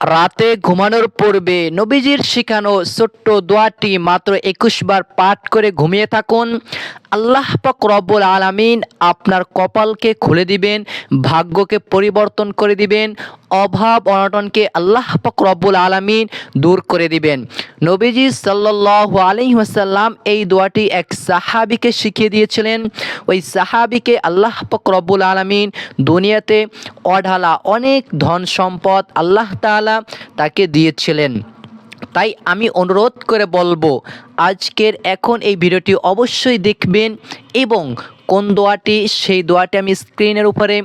রাতে ঘুমানোর পূর্বে নবীজির শিখানো ছোট্ট দোয়াটি মাত্র ২১ বার পাঠ করে ঘুমিয়ে থাকুন। আল্লাহ পাক রব্বুল আলামিন আপনার কপালকে খুলে দিবেন, ভাগ্যকে পরিবর্তন করে দিবেন, অভাব অনটনকে আল্লাহ পাক রব্বুল আলামিন দূর করে দিবেন। নবীজি সাল্লাল্লাহু আলাইহি ওয়াসাল্লাম এই দোয়াটি এক সাহাবীকে শিখিয়ে দিয়েছিলেন। ওই সাহাবীকে আল্লাহ পাক রব্বুল আলামিন দুনিয়াতে অঢালা অনেক ধন সম্পদ আল্লাহ তাআলা তাকে দিয়েছিলেন। তাই আমি অনুরোধ করে বলবো, আজকের এখন এই ভিডিওটি অবশ্যই দেখবেন এবং কোন দোয়াটি সেই দোয়াটি আমি স্ক্রিনের উপরে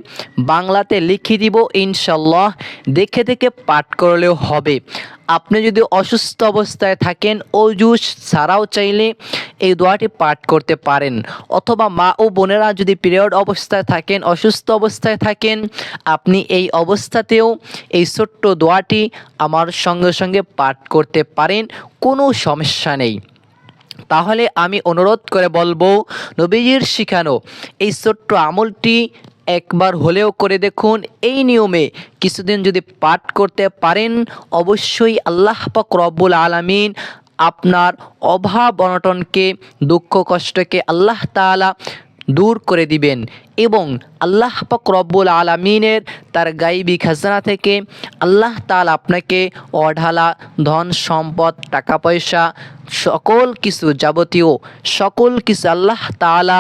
বাংলাতে লিখে দিব, ইনশাল্লাহ দেখে দেখে পাঠ করলেও হবে। আপনি যদি অসুস্থ অবস্থায় থাকেন, অজু ছাড়াও চাইলে এই দোয়াটি পাঠ করতে পারেন, অথবা মা ও বোনেরা যদি পিরিয়ড অবস্থায় থাকেন, অসুস্থ অবস্থায় থাকেন, আপনি এই অবস্থাতেও এই ছোট্ট দোয়াটি আমার সঙ্গে সঙ্গে পাঠ করতে পারেন, কোনো সমস্যা নেই। তাহলে আমি অনুরোধ করে বলবো, নবীজির শিখানো এই ছোট্ট আমলটি একবার হলেও করে দেখুন। এই নিয়মে কিছুদিন যদি পাঠ করতে পারেন, অবশ্যই আল্লাহ পাক রব্বুল আলামিন আপনার অভাব অনটনকে, দুঃখ কষ্টকে আল্লাহ তাআলা দূর করে দিবেন এবং আল্লাহ পাক রব্বুল আলামিনের তার গায়বী খাজনা থেকে আল্লাহ তাআলা আপনাকে অঢালা ধন সম্পদ, টাকা পয়সা, সকল কিছু, যাবতীয় সকল কিছু আল্লাহ তাআলা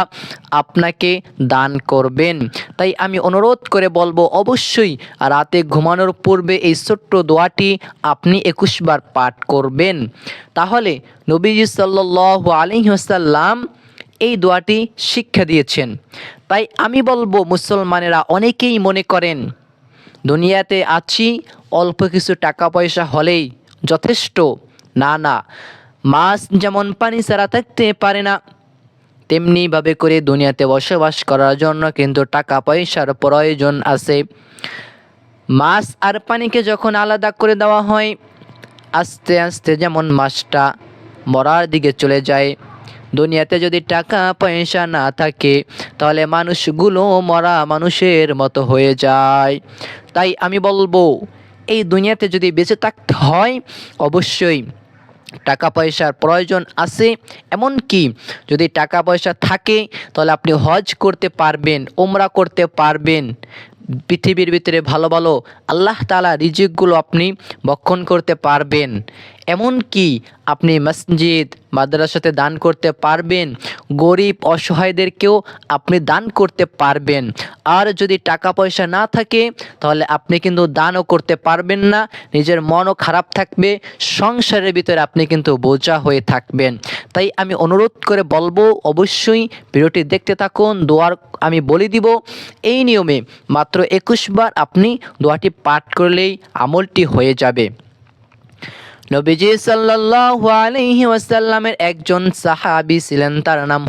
আপনাকে দান করবেন। তাই আমি অনুরোধ করে বলবো, অবশ্যই রাতে ঘুমানোর পূর্বে এই ছোট্ট দোয়াটি আপনি ২১ বার পাঠ করবেন। তাহলে নবীজি সাল্লাল্লাহু আলাইহি ওয়াসাল্লাম এই দোয়াটি শিক্ষা দিয়েছেন। তাই আমি বলবো, মুসলমানেরা অনেকেই মনে করেন দুনিয়াতে আছি, অল্প কিছু টাকা পয়সা হলেই যথেষ্ট। না না, মাছ যেমন পানি ছাড়া থাকতে পারে না, তেমনিভাবে করে দুনিয়াতে বসবাস করার জন্য কিন্তু টাকা পয়সার প্রয়োজন আছে। মাছ আর পানিকে যখন আলাদা করে দেওয়া হয়, আস্তে আস্তে যেমন মাছটা মরার দিকে চলে যায়, দুনিয়াতে যদি টাকা পয়সা না থাকে তাহলে মানুষগুলো মরা মানুষের মতো হয়ে যায়। তাই আমি বলবো, এই দুনিয়াতে যদি বেঁচে থাকতে হয়, অবশ্যই টাকা পয়সার প্রয়োজন আছে। এমনকি যদি টাকা পয়সা থাকে তাহলে আপনি হজ করতে পারবেন, উমরা করতে পারবেন, পৃথিবীর ভিতরে ভালো ভালো আল্লাহ তাআলা রিজিকগুলো আপনি ভক্ষণ করতে পারবেন। এমনকি আপনি মসজিদ মাদ্রাসাতে দান করতে পারবেন, গরিব অসহায়দেরকেও আপনি দান করতে পারবেন। আর যদি টাকা পয়সা না থাকে তাহলে আপনি কিন্তু দানও করতে পারবেন না, নিজের মনও খারাপ থাকবে, সংসারের ভিতরে আপনি কিন্তু বোঝা হয়ে থাকবেন। তাই আমি অনুরোধ করে বলবো, অবশ্যই ভিডিওটি দেখতে থাকুন। দোয়ার আমি বলে দিব, এই নিয়মে মাত্র ২১ বার আপনি দোয়াটি পাঠ করলেই আমলটি হয়ে যাবে। নবীজি সাল্লাল্লাহু আলাইহি ওয়াসাল্লামের একজন সাহাবী ছিলেন, তার নাম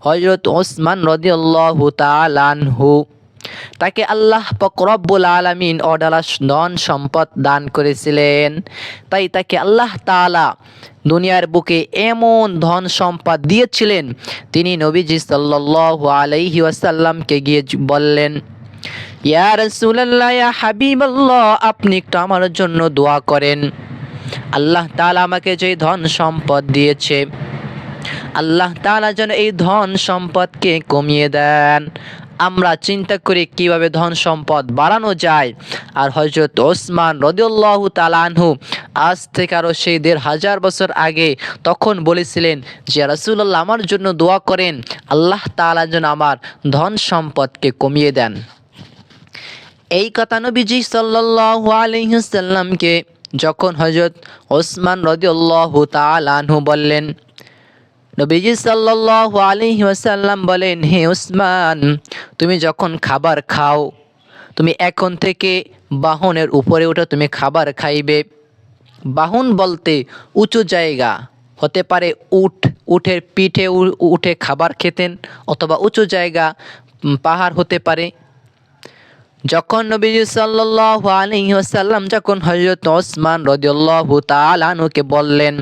হযরত ওসমান রাদিয়াল্লাহু তাআলা আনহু। তাকে আল্লাহ পাক রব্বুল আলামিন অঢালা ধন সম্পদ দান করেছিলেন। তাই তাকে আল্লাহ তাআলা দুনিয়ার বুকে এমন ধন সম্পদ দিয়েছিলেন, তিনি নবীজি সাল্লাল্লাহু আলাইহি ওয়াসাল্লামকে গিয়ে বললেন, ইয়া রাসূলুল্লাহ, ইয়া হাবিবাল্লাহ, আপনি একটু আমার জন্য দোয়া করেন। আল্লাহ তাআলা আমাকে যে ধন সম্পদ দিয়েছে, আল্লাহ তাআলা যেন এই ধন সম্পদকে কমিয়ে দেন। আমরা চিন্তা করি কিভাবে ধন সম্পদ বাড়ানো যায়। আর হযরত ওসমান রাদিয়াল্লাহু তাআলা আনহু আজ থেকে আরও সেই ১৫০০ বছর আগে তখন বলেছিলেন যে, রাসূলুল্লাহ, আমার জন্য দোয়া করেন, আল্লাহ তাআলা যেন আমার ধন সম্পদকে কমিয়ে দেন। এই কথা নবীজি সাল্লাল্লাহু আলাইহি ওয়াসাল্লামকে যখন হযরত ওসমান রাদিয়াল্লাহু তাআলা আনহু বললেন, নবীজি সাল্লাল্লাহু আলাইহি ওয়াসাল্লাম বলেন, হে ওসমান, তুমি যখন খাবার খাও, তুমি এখন থেকে বাহনের উপরে উঠে তুমি খাবার খাইবে। বাহন বলতে উঁচু জায়গা হতে পারে, উটের পিঠে উঠে খাবার খেতেন, অথবা উঁচু জায়গা পাহাড় হতে পারে। যখন নবীজি সাল্লাল্লাহু আলাইহি ওয়াসাল্লাম যখন হযরত ওসমান রাদিয়াল্লাহু তাআলা আনহুকে বললেন,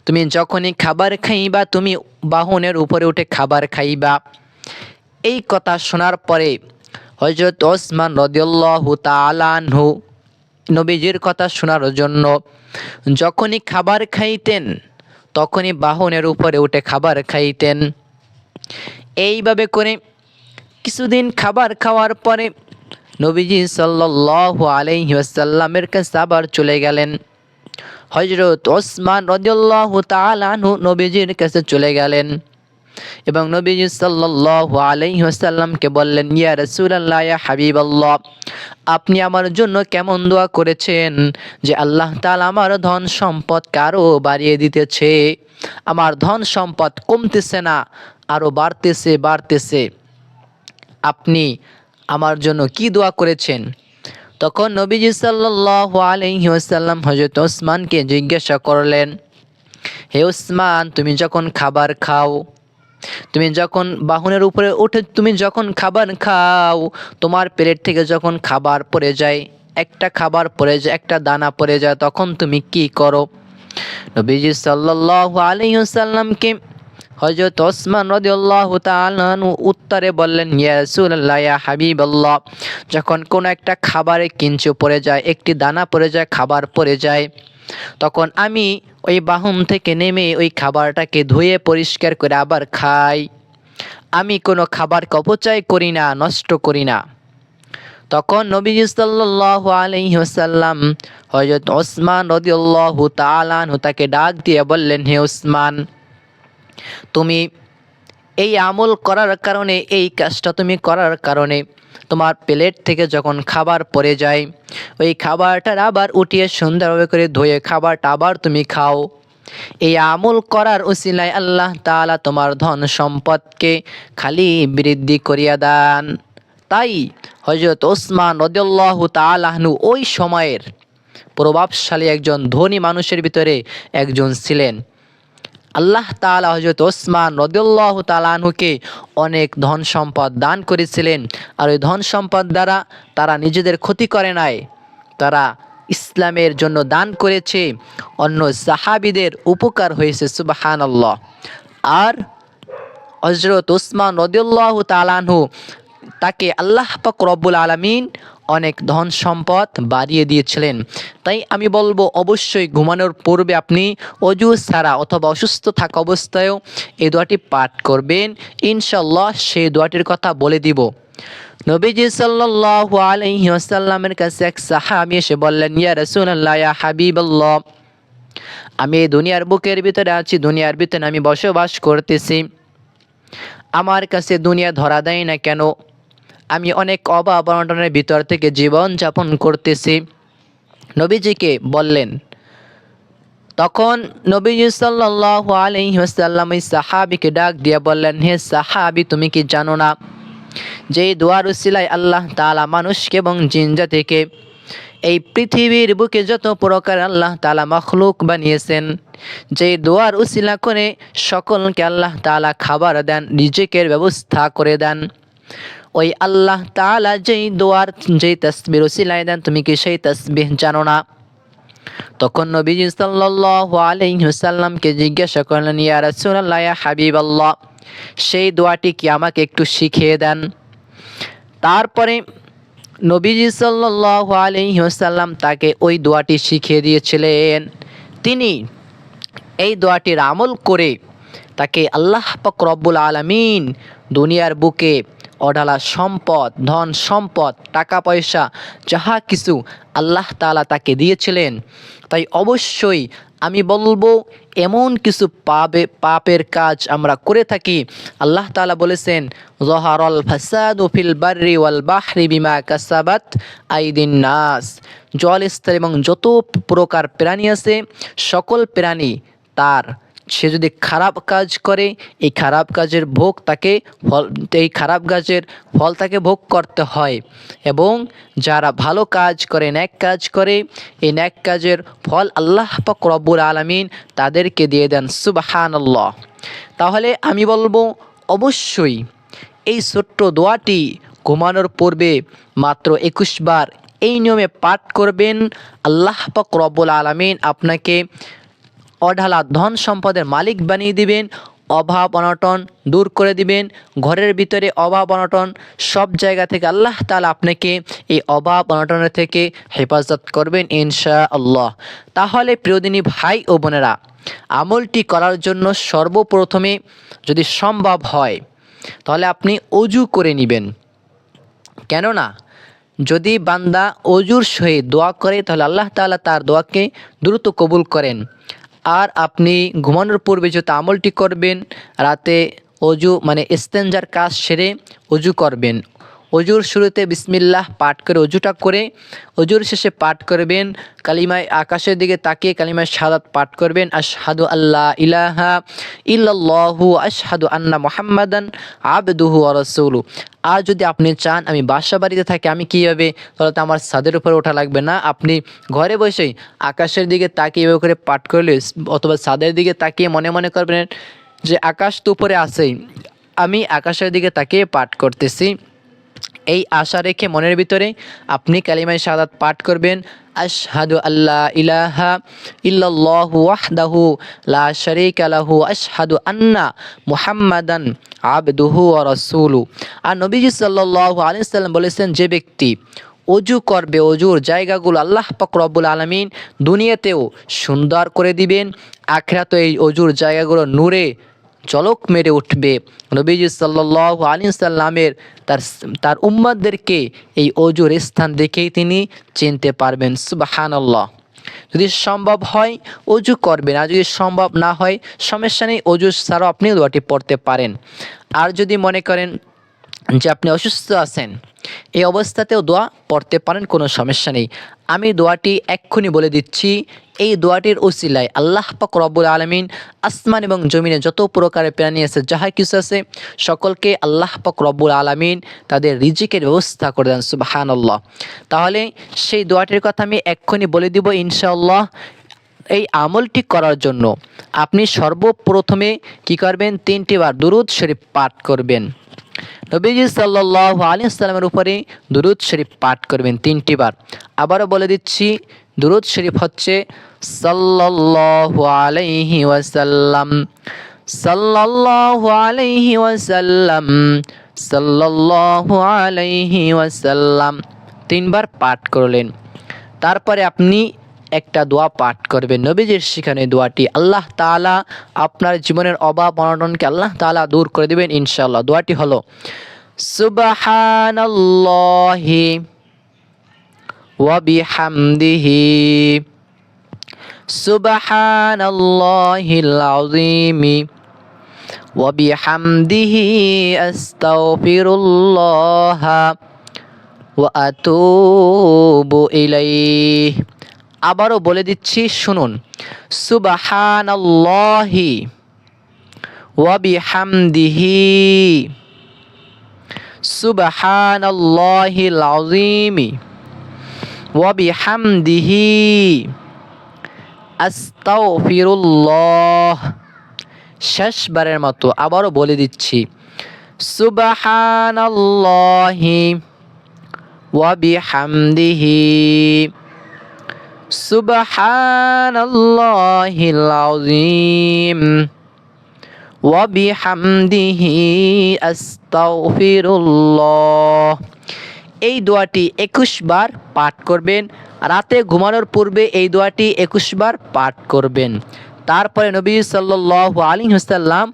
তুমি যখনই খাবার খাইবা তুমি বাহনের উপরে উঠে খাবার খাইবা, এই কথা শোনার পরে হযরত ওসমান রাদিয়াল্লাহু তাআলা আনহু নবীজির কথা শোনার জন্য। যখনই খাবার খাইতেন তখনই বাহনের উপরে উঠে খাবার খাইতেন। এইভাবে করে কিছুদিন খাবার খাওয়ার পরে নবীজি সাল্লাল্লাহু আলাইহি ওয়াসাল্লামের কাছে আবার চলে গেলেন। হযরত ওসমান রাদিয়াল্লাহু তাআলা আনহু নবীজির কাছে চলে গেলেন এবং নবীজি সাল্লাল্লাহু আলাইহি ওয়াসাল্লামকে বললেন, ইয়া রাসূলুল্লাহ, ইয়া হাবিবাল্লাহ, আপনি আমার জন্য কেমন দোয়া করেছেন যে আল্লাহ তাআলা আমার ধন সম্পদকে আরো বাড়িয়ে দিতেছে, আমার ধন সম্পদ কমতেছে না, আরো বাড়তেছে। আপনি আমার জন্য কি দোয়া করেছেন? তখন নবীজি সাল্লাল্লাহু আলাইহি ওয়াসাল্লাম হযরত ওসমানকে জিজ্ঞাসা করলেন, হে ওসমান, তুমি যখন খাবার খাও, তুমি যখন বাহনের উপরে উঠে তুমি যখন খাবার খাও, তোমার প্লেট থেকে যখন খাবার পড়ে যায়, একটা খাবার পড়ে যায়, একটা দানা পড়ে যায়, তখন তুমি কি করো? নবীজি সাল্লাল্লাহু আলাইহি ওয়াসাল্লামকে হযরত ওসমান রাদিয়াল্লাহু তাআলা আনহু উত্তরে বললেন, ইয়া রাসূলুল্লাহ, ইয়া হাবিবাল্লাহ, যখন কোনো একটা খাবারে কিঞ্চু পড়ে যায়, একটি দানা পড়ে যায়, খাবার পড়ে যায়, তখন আমি ওই বাহন থেকে নেমে ওই খাবারটাকে ধুয়ে পরিষ্কার করে আবার খাই। আমি কোনো খাবারকে অপচয় করি না, নষ্ট করি না। তখন নবীজি সাল্লাল্লাহু আলাইহি ওয়াসাল্লাম হযরত ওসমান রাদিয়াল্লাহু তাআলা আনহু তাকে ডাক দিয়ে বললেন, হে ওসমান, তুমি এই আমল করার কারণে, এই কাজটা তুমি করার কারণে তোমার প্লেট থেকে যখন খাবার পড়ে যায়, ওই খাবারটার আবার উঠিয়ে সুন্দরভাবে করে ধুয়ে খাবারটা আবার তুমি খাও। এই আমল করার উসিলায় আল্লাহ তাআলা তোমার ধন সম্পদকে খালি বৃদ্ধি করিয়া দেন। তাই হযরত ওসমান রাদিয়াল্লাহু তাআলা আনহু ওই সময়ের প্রভাবশালী একজন ধনী মানুষের ভিতরে একজন ছিলেন। আল্লাহ তাআলা হযরত ওসমান রাদিয়াল্লাহু তাআলা আনহুকে অনেক ধন সম্পদ দান করেছিলেন। আর ওই ধন সম্পদ দ্বারা তারা নিজেদের ক্ষতি করে নাই, তারা ইসলামের জন্য দান করেছে, অন্য সাহাবীদের উপকার হয়েছে। সুবহানাল্লাহ। আর হযরত ওসমান রাদিয়াল্লাহু তাআলা আনহু তাকে আল্লাহ পাক রব্বুল আলামিন অনেক ধন সম্পদ বাড়িয়ে দিয়েছিলেন। তাই আমি বলবো, অবশ্যই ঘুমানোর পূর্বে আপনি অজু ছাড়া অথবা অসুস্থ থাকা অবস্থায়ও এই দোয়াটি পাঠ করবেন। ইনশাআল্লাহ সেই দোয়াটির কথা বলে দিব। নবীজি সাল্লাল্লাহু আলাইহি ওয়াসাল্লামের কাছে এক সাহাবী এসে বললেন, ইয়া রাসূলুল্লাহ, ইয়া হাবিবাল্লাহ, আমি দুনিয়ার বুকের ভিতরে আছি, দুনিয়ার ভিতরে আমি বসবাস করতেছি, আমার কাছে দুনিয়া ধরা দেয় না কেন? আমি অনেক অভাব অনটনের ভিতর থেকে জীবন যাপন করতেছি। নবীজিকে বললেন। তখন নবীজি সাল্লাল্লাহু আলাইহি ওয়াসাল্লাম এই সাহাবীকে ডাক দিয়ে বললেন, হে সাহাবী, তুমি কি জানো না যে দোয়ার উসিলায় আল্লাহ তাআলা মানুষকে এবং জিন জাতিকে, এই পৃথিবীর বুকে যত প্রকার আল্লাহ তাআলা মাখলুক বানিয়েছেন, যে দোয়ার উসিলা করে সকলকে আল্লাহ তাআলা খাবার দেন, রিজিকের ব্যবস্থা করে দেন, ওই আল্লাহ তাআলা যেই দোয়ার যেই তাসবিহ উসিলায় দেন, তুমি কি সেই তাসবিহ জানো না? তখন নবীজি সাল্লাল্লাহু আলাইহি ওয়াসাল্লামকে জিজ্ঞাসা করলেন, ইয়া রাসূলুল্লাহ, ইয়া হাবিবাল্লাহ, সেই দোয়াটি কি আমাকে একটু শিখিয়ে দেন? তারপরে নবীজি সাল্লাল্লাহু আলাইহি ওয়াসাল্লাম তাকে ওই দোয়াটি শিখিয়ে দিয়েছিলেন। তিনি এই দোয়াটির আমল করে তাকে আল্লাহ পাক রব্বুল আলামিন দুনিয়ার বুকে অঢালা সম্পদ, ধন সম্পদ, টাকা পয়সা যাহা কিছু আল্লাহ তাআলা তাকে দিয়েছিলেন। তাই অবশ্যই আমি বলবো, এমন কিছু পাপের কাজ আমরা করে থাকি, আল্লাহ তাআলা বলেছেন, যহারাল ফাসাদু ফিল বাররি ওয়াল বাহরি বিমা কাসাবাত আইদিন নাস, জলস্তর এবং যত প্রকার প্রাণী আছে, সকল প্রাণী তার, সে যদি খারাপ কাজ করে, এই খারাপ কাজের ভোগ তাকে এই খারাপ কাজের ফল তাকে ভোগ করতে হয়। এবং যারা ভালো কাজ করে, ন্যাক কাজ করে, এই ন্যাক কাজের ফল আল্লাহ পাক রব্বুল আলামিন তাদেরকে দিয়ে দেন। সুবহানাল্লাহ। তাহলে আমি বলবো, অবশ্যই এই ছোট্ট দোয়াটি ঘুমানোর পূর্বে মাত্র 21 বার এই নিয়মে পাঠ করবেন। আল্লাহ পাক রব্বুল আলামিন আপনাকে অঢালা ধন সম্পদের মালিক বানিয়ে দিবেন, অভাব অনটন দূর করে দিবেন। ঘরের ভিতরে অভাব অনটন সব জায়গা থেকে আল্লাহ তাআলা আপনাকে এই অভাব অনটনের থেকে হেফাজত করবেন ইনশাআল্লাহ। তাহলে প্রিয়দিনী ভাই ও বোনেরা, আমলটি করার জন্য সর্বপ্রথমে যদি সম্ভব হয় তাহলে আপনি অজু করে নেবেন। কেননা যদি বান্দা অজুর সহিত দোয়া করে তাহলে আল্লাহ তাআলা তার দোয়াকে দ্রুত কবুল করেন। আর আপনি ঘুমানোর পূর্বে যত আমলটি করবেন, রাতে অজু মানে ইস্তেঞ্জার কাজ সেরে অজু করবেন। অজুর শুরুতে বিসমিল্লাহ পাঠ করে অজুটা করে অজুর শেষে পাঠ করবেন কালিমায় আকাশের দিকে তাকিয়ে কালিমায় শাহাদাত পাঠ করবেন, আশহাদু আল্লা ইলাহা ইল্লাল্লাহু আশহাদু আন্না মুহাম্মাদান আবদুহু ওয়া রাসূলুহু। আর যদি আপনি চান আমি বাসা বাড়িতে থাকি আমি কীভাবে, তাহলে তো আমার ছাদের উপরে ওঠা লাগবে না, আপনি ঘরে বসেই আকাশের দিকে তাকিয়ে এভাবে করে পাঠ করলে অথবা ছাদের দিকে তাকিয়ে মনে মনে করবেন যে আকাশ তো উপরে আছেই, আমি আকাশের দিকে তাকিয়ে পাঠ করতেছি। এই আশা রেখে মনের ভিতরে আপনি কালিমায়ে শাহাদাত পাঠ করবেন, আশহাদু আল্লা ইলাহা ইল্লাল্লাহু ওয়াহদাহু লা শারীকা লাহু আশহাদু আন্না মুহাম্মাদান আবদুহু ওয়া রাসূলুহু। আর নবীজি সাল্লাল্লাহু আলাইহি সাল্লাম বলেছেন, যে ব্যক্তি অজু করবে অজুর জায়গাগুলো আল্লাহ পাক রব্বুল আলামিন দুনিয়াতেও সুন্দর করে দিবেন, আখিরাতে এই অজুর জায়গাগুলো নূরে ঝলক মেরে উঠবে। নবীজি সাল্লাল্লাহু আলাইহি সাল্লামের তার উম্মতদেরকে এই অজুর স্থান দেখেই তিনি চিনতে পারবেন। সুবহানাল্লাহ। যদি সম্ভব হয় অজু করবেন, আর যদি সম্ভব না হয় সমস্যা নেই, অজু ছাড়াও আপনি দোয়াটি পড়তে পারেন। আর যদি মনে করেন যে আপনি অসুস্থ আছেন, এই অবস্থাতেও দোয়া পড়তে পারেন, কোনো সমস্যা নেই। আমি দোয়াটি এক্ষুনি বলে দিচ্ছি। এই দোয়াটির উসিলায় আল্লাহ পাক রব্বুল আলামিন আসমান এবং জমিনে যত প্রকারের প্রাণী আছে, যাহা কিছু আছে, সকলকে আল্লাহ পাক রব্বুল আলামিন তাদের রিজিকের ব্যবস্থা করে দেন। সুবহানাল্লাহ। তাহলে সেই দোয়াটির কথা আমি এক্ষুনি বলে দিব ইনশাআল্লাহ। এই আমলটি করার জন্য আপনি সর্বপ্রথমে কি করবেন, 3টি বার দুরূদ শরীফ পাঠ করবেন। নবীজি সাল্লাল্লাহু আলাইহি ওয়াসাল্লামের উপরে দুরূদ শরীফ পাঠ করবেন 3টি বার। আবারও বলে দিচ্ছি, দুরূদ শরীফ হচ্ছে সাল্লাল্লাহু আলাইহি ওয়াসাল্লাম, সাল্লাল্লাহু আলাইহি ওয়াসাল্লাম, সাল্লাল্লাহু আলাইহি ওয়াসাল্লাম 3 বার পাঠ করলেন। তারপরে আপনি একটা দোয়া পাঠ করবেন, নবীজির শিখানো দোয়াটি। আল্লাহ তাআলা আপনার জীবনের অভাব অনটনকে আল্লাহ তাআলা দূর করে দেবেন ইনশাআল্লাহ। দোয়াটি হলো সুবহানাল্লাহি ওয়া বিহামদিহি, সুবহানাল্লাহিল আযীমি ওয়া বিহামদিহি আস্তাগফিরুল্লাহ ওয়া আতুবু ইলাইহি। আবারও বলে দিচ্ছি, শুনুন, সুবহানাল্লাহি ওয়া বিহামদিহি, সুবহানাল্লাহিল আযীমি ওয়া বিহামদিহি আস্তাগফিরুল্লাহ। শেষবারের মতো আবারও বলে দিচ্ছি, সুবহানাল্লাহি ওয়া বিহামদিহি, সুবহানাল্লাহিল আযীম ওয়া বিহামদিহি আস্তাগফিরুল্লাহ। এই দোয়াটি 21 বার পাঠ করবেন। রাতে ঘুমানোর পূর্বে এই দোয়াটি 21 বার পাঠ করবেন। তারপরে নবী সাল্লাল্লাহু আলাইহি ওয়াসাল্লাম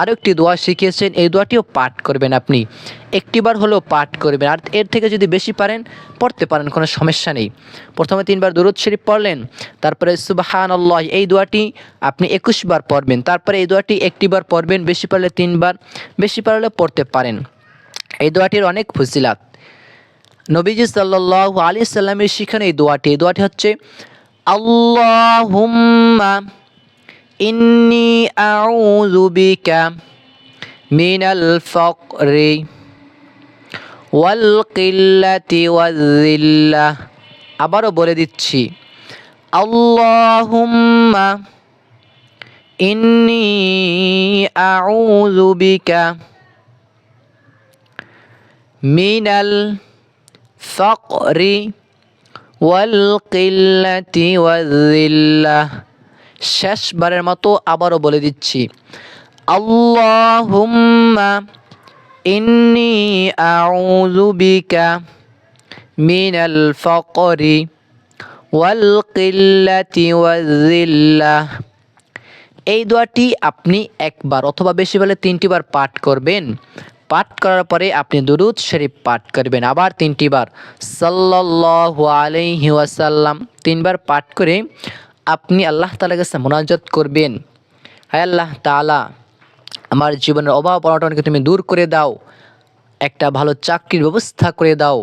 আরেকটি দোয়া শিখিয়েছেন, এই দোয়াটিও পাঠ করবেন। আপনি একটিবার হলেও পাঠ করবেন, আর এর থেকে যদি বেশি পারেন পড়তে পারেন, কোনো সমস্যা নেই। প্রথমে 3 বার দুরূদ শরীফ পড়লেন, তারপরে সুবহানাল্লাহ এই দোয়াটি আপনি 21 বার পড়বেন। তারপরে এই দোয়াটি একটিবার পড়বেন, বেশি পারলে 3 বার, বেশি পারলে পড়তে পারেন। এই দোয়াটির অনেক ফজিলাত। নবীজি সাল্লাল্লাহু আলাইহি সাল্লামের শিখানো এই দোয়াটি হচ্ছে আল্লাহুম্মা ইন্নী আউযু বিকা মিনাল ফাকরি ওয়াল কিল্লাতি ওয়ায-যিল্লাহ। আবারও বলে দিচ্ছি, আল্লাহুম্মা ইন্নী আউযু বিকা মিনাল ফাকরি ওয়াল কিল্লাতি ওয়ায-যিল্লাহ। শেষবারের মতো আবারও বলে দিচ্ছি, আল্লাহুম্মা ইন্নী আউযু বিকা মিনাল ফাকরি ওয়াল কিল্লাতি ওয়ায-যিল্লাহ। এই দোয়াটি আপনি একবার অথবা বেশি হলে 3টি বার পাঠ করবেন। পাঠ করার পরে আপনি দুরূদ শরীফ পাঠ করবেন আবার 3টি বার, সাল্লাল্লাহু আলাইহি ওয়াসাল্লাম 3বার পাঠ করে আপনি আল্লাহ তাআলার কাছে মুনাজাত করবেন, হায় আল্লাহ তাআলা, আমার জীবনের অভাব অনটনকে তুমি দূর করে দাও, একটা ভালো চাকরির ব্যবস্থা করে দাও,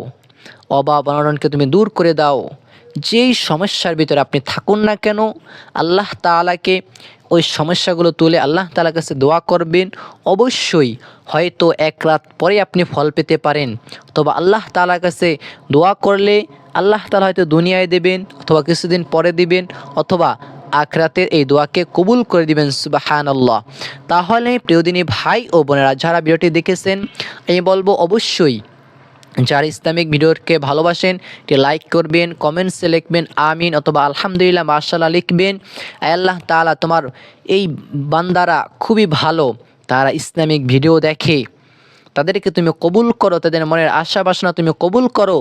অভাব অনটনকে তুমি দূর করে দাও। যেই সমস্যার ভিতরে আপনি থাকুন না কেন, আল্লাহ তাআলাকে ওই সমস্যাগুলো তুলে আল্লাহ তাআলার কাছে দোয়া করবেন। অবশ্যই হয়তো 1 রাত পরে আপনি ফল পেতে পারেন, অথবা আল্লাহ তাআলার কাছে দোয়া করলে আল্লাহ তাআলা হয়তো দুনিয়ায় দেবেন, অথবা কিছুদিন পরে দিবেন, অথবা আখিরাতের এই দোয়াকে কবুল করে দিবেন। সুবহানাল্লাহ। তাহলে প্রিয়দিনী ভাই ও বোনেরা, যারা ভিডিওটি দেখেছেন, আমি বলবো অবশ্যই যারা ইসলামিক ভিডিওকে ভালোবাসেন এটি লাইক করবেন, কমেন্টসে লিখবেন আমিন অথবা আলহামদুলিল্লাহ মাশাআল্লাহ লিখবেন। আল্লাহ তাআলা তোমার এই বান্দারা খুবই ভালো, তারা ইসলামিক ভিডিও দেখে, তাদেরকে তুমি কবুল করো, তাদের মনের আশা বাসনা তুমি কবুল করো।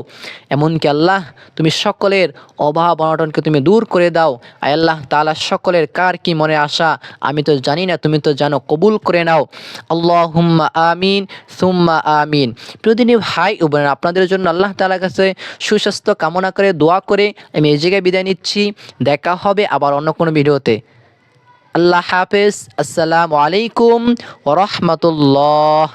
এমনকি আল্লাহ তুমি সকলের অভাব অনটনকে তুমি দূর করে দাও। আল্লাহ তাআলা সকলের কার কি মনে আশা আমি তো জানি না, তুমি তো জানো, কবুল করে নাও। আল্লাহুম্মা আমিন সুম্মা আমিন। প্রিয়দিনী ভাই ও বোনেরা, আপনাদের জন্য আল্লাহ তাআলার কাছে সুস্বাস্থ্য কামনা করে দোয়া করে আমি এই জায়গায় বিদায় নিচ্ছি। দেখা হবে আবার অন্য কোনো ভিডিওতে। আল্লাহ হাফেজ। আসসালামু আলাইকুম ওয়া রাহমাতুল্লাহ।